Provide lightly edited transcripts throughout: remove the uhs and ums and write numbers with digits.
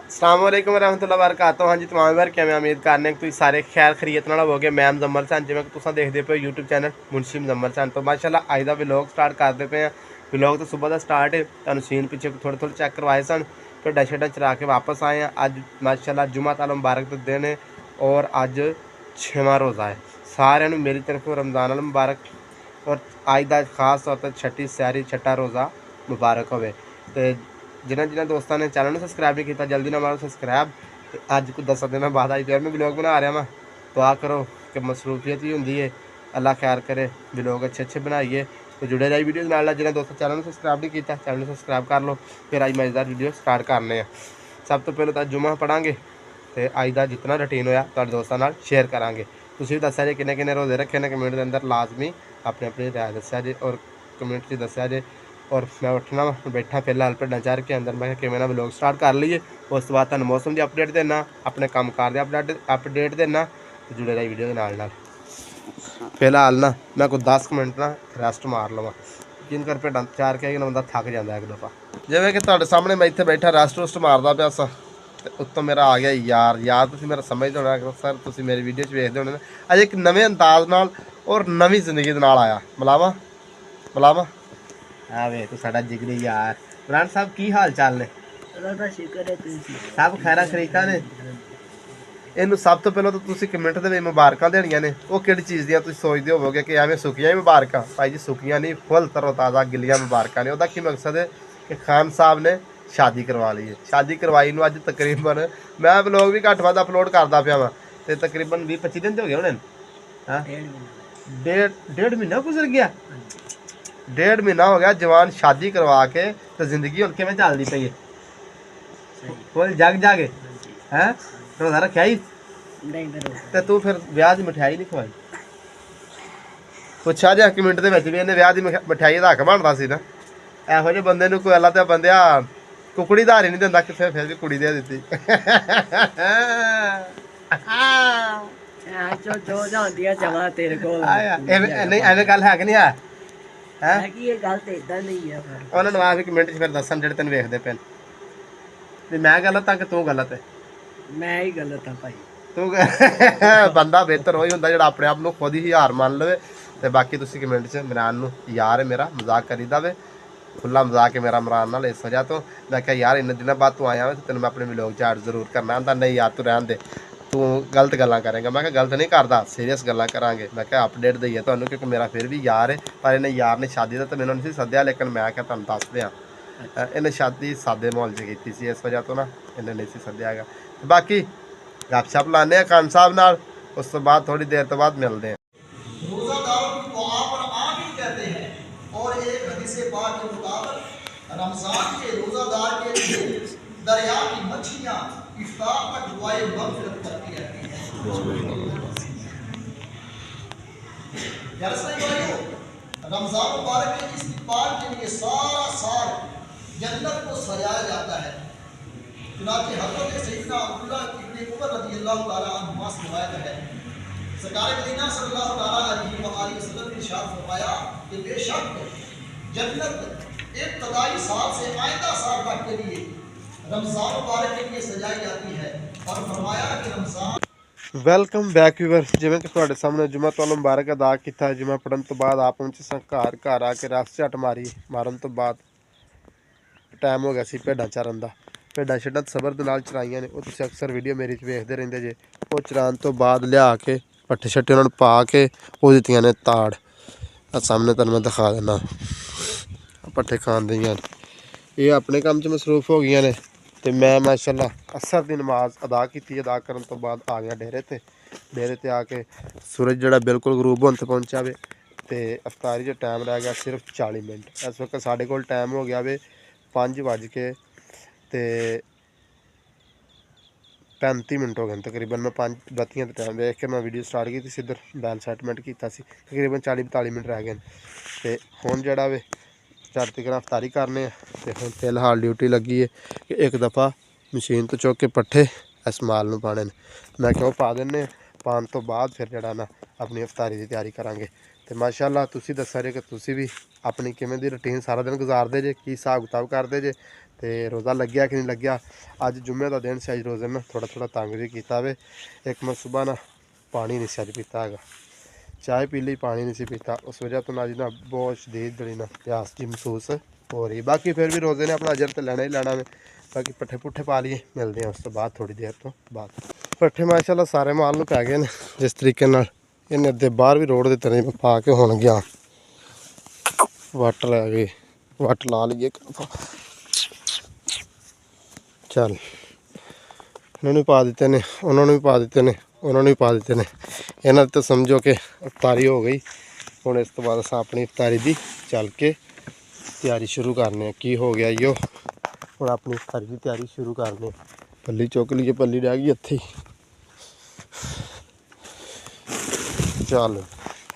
अस्सलाम वालेकुम रहमतुल्लाहि व बरकातहू। हाँ जी तमाम बार क्या मैं उम्मीद करने तुम सारे खैर खरीत नाल हो गए। मैं मुजम्मल सन जिवें कि तुसां देखदे पे यूट्यूब चैनल मुंशी मुजम्मल सन। तो माशाल्लाह अज दा व्लॉग स्टार्ट करते पे हैं। व्लॉग तो सुबह का स्टार्ट है, तुहानूं सीन पिछे थोड़े थोड़े चेक करवाए सन। भिड्डां शिड्डां चरा के वापस आए हैं। अज माशाल्लाह जुमा ताला मुबारक दे दिन है और अज 6वां रोज़ा है। सारिਆਂ ਨੂੰ मेरी तरफ रमज़ान अल मुबारक और अज का खास तौर पर छठी सैरी छठा रोज़ा मुबारक होवे। तो जिन्होंने दोस्तों ने चैनल में सबसक्राइब नहीं किया जल्दी ना मारो सबसक्राइब। अज कुछ 10 दिन बाद अज फिर मैं व्लॉग बना रहा वहाँ। दुआ करो कि मसरूफियत ही होंगी है, अल्लाह खैर करे, व्लॉग अच्छे अच्छे बनाइए। तो जुड़े रही वीडियो नाल जिन्हें दोस्तों चैनल में सबसक्राइब नहीं किया चैनल में सबसक्राइब कर लो। फिर अज मज़ेदार वीडियो स्टार्ट करने। सब तो पहले तो जुमा पढ़ांगे तो अज का जितना रूटीन होया तुहाडे दोस्तों नाल शेयर करांगे। तुसीं भी दस्सिया जे किन्ने किन्ने रोज़े रखे ने कमेंट के अंदर लाजमी अपनी अपनी राय दस्सिया जे और कमेंट च दस्सिया जे। और मैं उठना बैठा फिलहाल भिड्डां चार के अंदर मैं कि व्लॉग स्टार्ट कर लीए। उस तो बाद तुहानूं मौसम की अपडेट देना, अपने काम कार की अपडेट देना। तो जुड़े रही वीडियो के नाल। फिलहाल ना मैं कुछ 10 मिनट ना रैसट मार लवां जिन कर भिड्डां चार के ना बंदा थक जाता एक दफ़ा। जिवें कि तुहाडे सामने मैं इत्थे बैठा रैसट रुस्ट मारदा पिया सा ते उत्तों मेरा आ गया यार। यार तुसीं मेरा समझदे होना सर, तुसीं मेरी वीडियो च वेखदे होने अज एक नवें अंदाज नाल और नवीं जिंदगी दे नाल आया। मिलावां मिलावां आ वे तू साडा जिगरी यार। इमरान साहब की हाल चाल ने? सब खैरा खरीका ने। ਇਹਨੂੰ ਸਭ ਤੋਂ ਪਹਿਲਾਂ ਤਾਂ ਤੁਸੀਂ ਕਮੈਂਟ ਦੇ ਵਿੱਚ ਮੁਬਾਰਕਾਂ ਦੇਣੀਆਂ ਨੇ। ਉਹ ਕਿਹੜੀ ਚੀਜ਼ ਦੀਆਂ ਤੁਸੀਂ ਸੋਚਦੇ ਹੋਵੋਗੇ ਕਿ ਐਵੇਂ ਸੁੱਕੀਆਂ ਹੀ ਮੁਬਾਰਕਾਂ? ਭਾਈ ਜੀ ਸੁੱਕੀਆਂ ਨਹੀਂ, ਫੁੱਲ ਤਰੋ ਤਾਜ਼ਾ ਗਿੱਲੀਆਂ ਮੁਬਾਰਕਾਂ ਨੇ। ਉਹਦਾ ਕੀ ਮਕਸਦ ਹੈ ਕਿ ਖਾਨ ਸਾਹਿਬ ਨੇ ਸ਼ਾਦੀ ਕਰਵਾ ਲਈ ਹੈ। ਸ਼ਾਦੀ ਕਰਵਾਈ ਨੂੰ ਅੱਜ ਤਕਰੀਬਨ ਮੈਂ ਵਲੋਗ ਵੀ ਘੱਟ ਵੱਧ ਅਪਲੋਡ ਕਰਦਾ ਪਿਆ ਵਾਂ ਤੇ ਤਕਰੀਬਨ 20-25 ਦਿਨ ਤੇ ਹੋ ਗਏ ਹੋਣੇ। ਹਾਂ ਡੇਢ ਮਹੀਨਾ ਗੁਜ਼ਰ ਗਿਆ। 1.5 ਮਹੀਨਾ ਹੋ ਗਿਆ ਜਵਾਨ ਸ਼ਾਦੀ ਕਰਵਾ ਕੇ ਤੇ ਜ਼ਿੰਦਗੀ ਹੁਣ ਕਿਵੇਂ ਚੱਲਦੀ ਪਈ ਹੈ? ਫੁੱਲ ਜਗ ਜਾਗੇ ਹੈ। रोज़ा रखा ही तो तू फिर ब्याह की मिठाई नहीं खवाई? पुछा जा कमेंट के भी इन्हें ब्याह की मिठाई का हक बनता सी ना। ਇਹੋ ਜਿਹੇ ਬੰਦੇ ਨੂੰ ਕੋਈ ਅੱਲਾ ਤੇ ਬੰਦਿਆ ਕੁਕੜੀ ਧਾਰ ਹੀ ਨਹੀਂ ਦਿੰਦਾ, ਕਿੱਥੇ ਫਿਰ ਵੀ ਕੁੜੀ ਦੇ ਦਿੱਤੀ। ਨਹੀਂ ਐਵੇਂ ਗੱਲ ਹੈ ਕਿ ਨਹੀਂ ਹੈ? ਉਹਨਾਂ ਨੂੰ ਆ ਵੀ ਕਮੈਂਟ 'ਚ ਫਿਰ ਦੱਸਣ ਜਿਹੜੇ ਤੈਨੂੰ ਵੇਖਦੇ ਪਏ ਵੀ ਮੈਂ ਗਲਤ ਹਾਂ ਕਿ ਤੂੰ ਗਲਤ ਹੈ। ਮੈਂ ਹੀ ਗਲਤ ਹਾਂ ਭਾਈ। ਤੂੰ ਬੰਦਾ ਬਿਹਤਰ ਉਹੀ ਹੁੰਦਾ ਜਿਹੜਾ ਆਪਣੇ ਆਪ ਨੂੰ ਖੁਦ ਹੀ ਹਾਰ ਮੰਨ ਲਵੇ। ਤੇ ਬਾਕੀ ਤੁਸੀਂ ਕਮੈਂਟ 'ਚ ਇਮਰਾਨ ਨੂੰ ਯਾਰ ਹੈ ਮੇਰਾ ਮਜ਼ਾਕ ਕਰੀਦਾ ਵੇ, ਖੁੱਲਾ ਮਜ਼ਾਕ ਹੈ ਮੇਰਾ ਇਮਰਾਨ ਨਾਲ। ਇਸ ਵਜ੍ਹਾ ਤੋਂ ਮੈਂ ਕਿਹਾ ਯਾਰ ਇੰਨੇ ਦਿਨਾਂ ਬਾਅਦ ਤੂੰ ਆਇਆ ਵਾ ਤੇ ਤੈਨੂੰ ਮੈਂ ਆਪਣੇ ਵਲੋਗ 'ਚ ਐਡ ਜ਼ਰੂਰ ਕਰਨਾ। ਆਂਦਾ ਨਹੀਂ ਯਾਰ ਤੂੰ ਰਹਿਣ ਦੇ, ਤੂੰ ਗਲਤ ਗੱਲਾਂ ਕਰੇਂਗਾ। ਮੈਂ ਕਿਹਾ ਗਲਤ ਨਹੀਂ ਕਰਦਾ, ਸੀਰੀਅਸ ਗੱਲਾਂ ਕਰਾਂਗੇ। ਮੈਂ ਕਿਹਾ ਅਪਡੇਟ ਦਈਏ ਤੁਹਾਨੂੰ ਕਿਉਂਕਿ ਮੇਰਾ ਫਿਰ ਵੀ ਯਾਰ ਹੈ। ਪਰ ਇਹਨੇ ਯਾਰ ਨੇ ਸ਼ਾਦੀ ਦਾ ਤਾਂ ਮੈਨੂੰ ਨਹੀਂ ਸੀ ਸੱਦਿਆ, ਲੇਕਿਨ ਮੈਂ ਕਿਹਾ ਤੁਹਾਨੂੰ ਦੱਸ ਦਿਆਂ ਇਹਨੇ ਸ਼ਾਦੀ ਸਾਦੇ ਮਾਹੌਲ 'ਚ ਕੀਤੀ ਸੀ। ਇਸ ਵਜ੍ਹਾ ਤੋਂ ਨਾ ਇਹਨੇ ਨਹੀਂ ਸੀ ਸੱਦਿਆ ਹੈਗਾ। बाकी गपशप लाने खान साहब नाल, उस तो बाद थोड़ी देर तो बाद मिलते हैं। रोजादारों को आप और आमीन कहते हैं और एक हदीस पाक के मुताबिक रमजान के रोजादार के लिए दरिया की मछलियां इफ्तार तक दुआए मगफिरत करती रहती हैं। रमजान मुबारक के इस इफ्तार के लिए सारा साल जन्नत को सजाया जाता है। चुनांचे हज़रत सैयदना अब्दुल्लाह इब्न उमर रज़ियल्लाहु ताला अन्हुमा से रिवायत है, सरकार मदीना सल्लल्लाहु ताला अलैहि वसल्लम ने इरशाद फरमाया कि बेशक जन्नत इब्तदाई साल से आइंदा साल तक के लिए रमज़ान मुबारक के लिए सजाई जाती है। और फरमाया कि रमज़ान ਵੈਲਕਮ ਬੈਕ ਵੀਵਰ। ਜਿਵੇਂ ਕਿ ਤੁਹਾਡੇ ਸਾਹਮਣੇ ਜੁਮਾ ਤੁਹਾਨੂੰ ਮੁਬਾਰਕ ਅਦਾ ਕੀਤਾ। ਜੁਮਾ ਪੜ੍ਹਨ ਤੋਂ ਬਾਅਦ ਆਪ ਪਹੁੰਚੇ ਸਾਂ ਘਰ ਆ ਕੇ ਰਸ ਝੱਟ ਮਾਰਨ ਤੋਂ ਬਾਅਦ ਟਾਈਮ ਹੋ ਗਿਆ ਸੀ ਭੇਡਾਂ ਚਾਰਨ ਦਾ। ਭੇਡਾਂ ਛੱਡਾਂ ਸਬਰ ਦੇ ਨਾਲ ਚਰਾਈਆਂ ਨੇ, ਉਹ ਤੁਸੀਂ ਅਕਸਰ ਵੀਡੀਓ ਮੇਰੀ 'ਚ ਵੇਖਦੇ ਰਹਿੰਦੇ ਜੇ। ਉਹ ਚਰਾਉਣ ਤੋਂ ਬਾਅਦ ਲਿਆ ਕੇ ਪੱਠੇ ਛੱਟੇ ਉਹਨਾਂ ਨੂੰ ਪਾ ਕੇ ਉਹ ਦਿੱਤੀਆਂ ਨੇ ਤਾੜ। ਆ ਸਾਹਮਣੇ ਤੁਹਾਨੂੰ ਮੈਂ ਦਿਖਾ ਦਿੰਦਾ, ਪੱਠੇ ਖਾਣ ਦਈਆਂ। ਇਹ ਆਪਣੇ ਕੰਮ 'ਚ ਮਸਰੂਫ ਹੋ ਗਈਆਂ ਨੇ ਤੇ ਮੈਂ ਮਾਸ਼ਾਅੱਲਾ ਅਸਰ ਦੀ ਨਮਾਜ਼ ਅਦਾ ਕੀਤੀ। ਅਦਾ ਕਰਨ ਤੋਂ ਬਾਅਦ ਆ ਗਿਆ ਡੇਰੇ ਤੇ ਆ ਕੇ ਸੂਰਜ ਜਿਹੜਾ ਬਿਲਕੁਲ ਗਰੂਬ ਹੋਣ 'ਤੇ ਪਹੁੰਚਿਆ ਵੇ ਤੇ ਅਫਤਾਰੀ 'ਚ ਟਾਈਮ ਰਹਿ ਗਿਆ ਸਿਰਫ 40 ਮਿੰਟ। ਇਸ ਵਕਤ ਸਾਡੇ ਕੋਲ ਟਾਈਮ ਹੋ ਗਿਆ ਵੇ 5:35 ਹੋ ਗਏ ਤਕਰੀਬਨ। ਮੈਂ 5:32 ਦਾ ਟਾਈਮ ਵੇਖ ਕੇ ਮੈਂ ਵੀਡੀਓ ਸਟਾਰਟ ਕੀਤੀ ਸੀ। ਇੱਧਰ ਬੈਲ ਸੈਟਮੈਂਟ ਕੀਤਾ ਸੀ, ਤਕਰੀਬਨ 40-42 ਮਿੰਟ ਰਹਿ ਗਏ ਤੇ ਹੁਣ ਜਿਹੜਾ ਵੇ ਝੱਟ ਤੱਕ ਅਫਤਾਰੀ ਕਰਨੇ ਆ। ਤੇ ਹੁਣ ਫਿਲਹਾਲ ਡਿਊਟੀ ਲੱਗੀ ਹੈ ਕਿ ਇੱਕ ਦਫਾ ਮਸ਼ੀਨ ਤੋਂ ਚੁੱਕ ਕੇ ਪੱਠੇ ਇਸ ਮਾਲ ਨੂੰ ਪਾਣੇ ਨੇ। ਮੈਂ ਕਿਹਾ ਉਹ ਪਾ ਦਿੰਦੇ, ਪਾਉਣ ਤੋਂ ਬਾਅਦ ਫਿਰ ਜਿਹੜਾ ਨਾ ਆਪਣੀ ਅਫਤਾਰੀ ਦੀ ਤਿਆਰੀ ਕਰਾਂਗੇ। ਤੇ ਮਾਸ਼ਾਅੱਲਾ ਤੁਸੀਂ ਦੱਸਿਆ ਜੇ ਕਿ ਤੁਸੀਂ ਵੀ ਆਪਣੀ ਕਿਵੇਂ ਦੀ ਰੂਟੀਨ ਸਾਰਾ ਦਿਨ ਗੁਜ਼ਾਰਦੇ ਜੇ, ਕੀ ਹਿਸਾਬ ਕਿਤਾਬ ਕਰਦੇ ਜੇ। ਤੇ ਰੋਜ਼ਾ ਲੱਗਿਆ ਕਿ ਨਹੀਂ ਲੱਗਿਆ। ਅੱਜ ਜੁਮੇ ਦਾ ਦਿਨ ਸੀ, ਅੱਜ ਰੋਜ਼ੇ ਮੈਂ ਥੋੜਾ ਥੋੜਾ ਤੰਗ ਵੀ ਕੀਤਾ ਵੇ। ਇੱਕ ਮੈਂ ਸੁਬਾਹ ਨਾ ਪਾਣੀ ਨਹੀਂ ਸੀ ਅੱਜ ਪੀਤਾ ਹੈਗਾ, ਚਾय पी ली, पानी नहीं सी पीता। उस वजह तो अज ना बहुत शदीद जड़ी ना प्यास जी महसूस हो रही। बाकी फिर भी रोज़े ने अपना अजर तो लेना ही लेना वे। बाकी पट्ठे पुट्ठे पा लिए, मिलते हैं उस तो बाद थोड़ी देर तो बाद। पट्ठे माशाल्लाह सारे माल में पै गए हैं जिस तरीके इन्हें अद्धे बाहर भी रोड के तने पा के हुण गया वट लै गए, वट ला लीए। चल इन्होंने पा दिते ने, उन्होंने भी पा दिते ने, उन्होंने भी पा दिते ने। इन्हों तो समझो कि इफ्तारी हो गई। हुण इस तो बाद अस अपनी इफ्तारी की चल के तैयारी शुरू करने। की हो गया यो, हुण अपनी इफ्तारी की तैयारी शुरू करने। पल्ली चुक लीए, पल्ली रह गई इत्थे ही। चल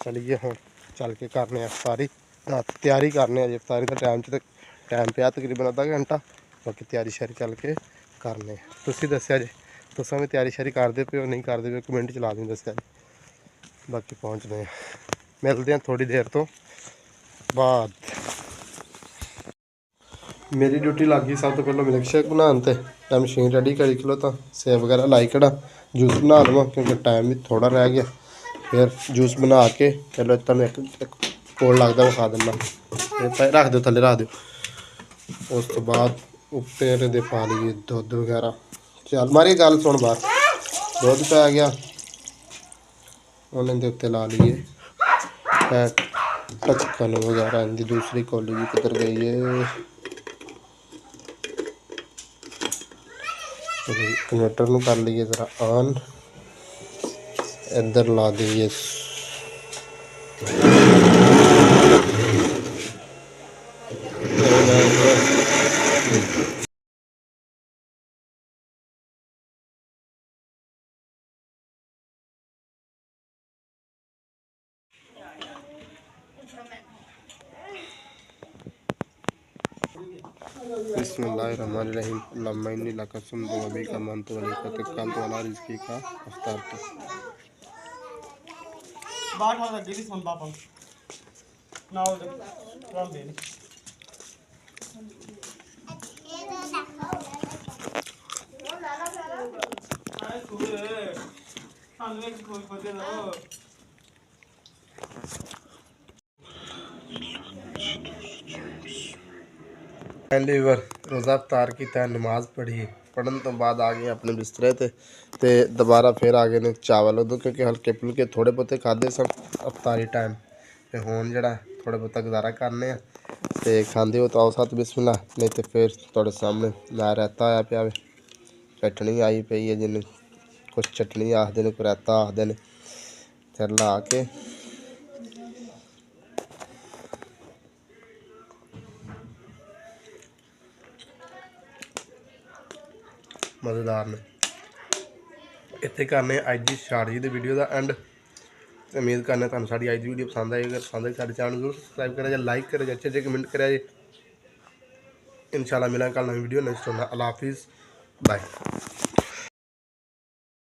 चलीए हुण चल के करने इफ्तारी, तैयारी करने। अजे इफ्तारी का टाइम पिया तकरीबन अद्धा घंटा। बाकी तैयारी श्यारी चल के करने। तुसीं दस्सिया जे तुसां भी तैयारी श्यारी करदे पे हो नहीं करदे पे, कमेंट चला दें दस्सिया जे। बाकी पहुँचने मिलते हैं थोड़ी देर तो बाद। मेरी ड्यूटी लग गई सब तो पहले मिल्क शेक बनाने ते मैं मशीन रेडी करी खलो तो सेब वगैरह लाई कड़ा जूस बना लवां क्योंकि टाइम भी थोड़ा रह गया। फिर जूस बना के चलो तुम एक कोल लगता वो खा देना। रख दो थले रख दो। उस तो बाद उत्ते दे पा लीए दुध वगैरह। चल मारी गल सुन बाहर दुध पै गया, उन्हें उत्ते ला लीए ढक्कन वगैरह। इनकी दूसरी कौली भी किधर गई है। कन्वर्टर में कर लीए ज़रा ऑन, इधर ला दीजिए बिस्मिल्लाहिर्रहमानिर्रहीम। अल्लाहुम्मा इन्नी लका सुम्दु व बिका मंतु व लिका तवक्कलतु अला रिज़्क़िका अफ़्तरतु। बाहर वाला दीदी सुन पापा ना हो राम दे पहली बार रोज़ा अफ्तार किया, नमाज पढ़ी, पढ़न तो बाद आ गए अपने बिस्तरे ते दोबारा फिर आ गए ने चावल उदों क्योंकि हल्के फुल्के थोड़े बहुते खाधे सन अफ्तारी टाइम। ते हुण जेह्ड़ा थोड़ा बहुता गुजारा करने ते खांदे हो तो आओ साथ बिस्मिल्लाह, नहीं तो फिर थोड़े सामने ना रायता आया पिया वे, चटनी आई पई है जिन्हें कुछ चटनी आखदे ने, कोई रायता आखदे ने। फिर ला के मज़ेदार ने। इत्थे करने अज की स्टार्ट जी वीडियो का एंड। उम्मीद करने तुहानूं साडी अज की वीडियो पसंद आई। अगर पसंद आई साडे चैनल जरूर सबसक्राइब करें, लाइक करें, अच्छे अच्छे कमेंट करें। इंशाल्लाह मिलेंगे कल नई वीडियो नेक्स्ट होना। अल्लाह हाफिज़, बाय।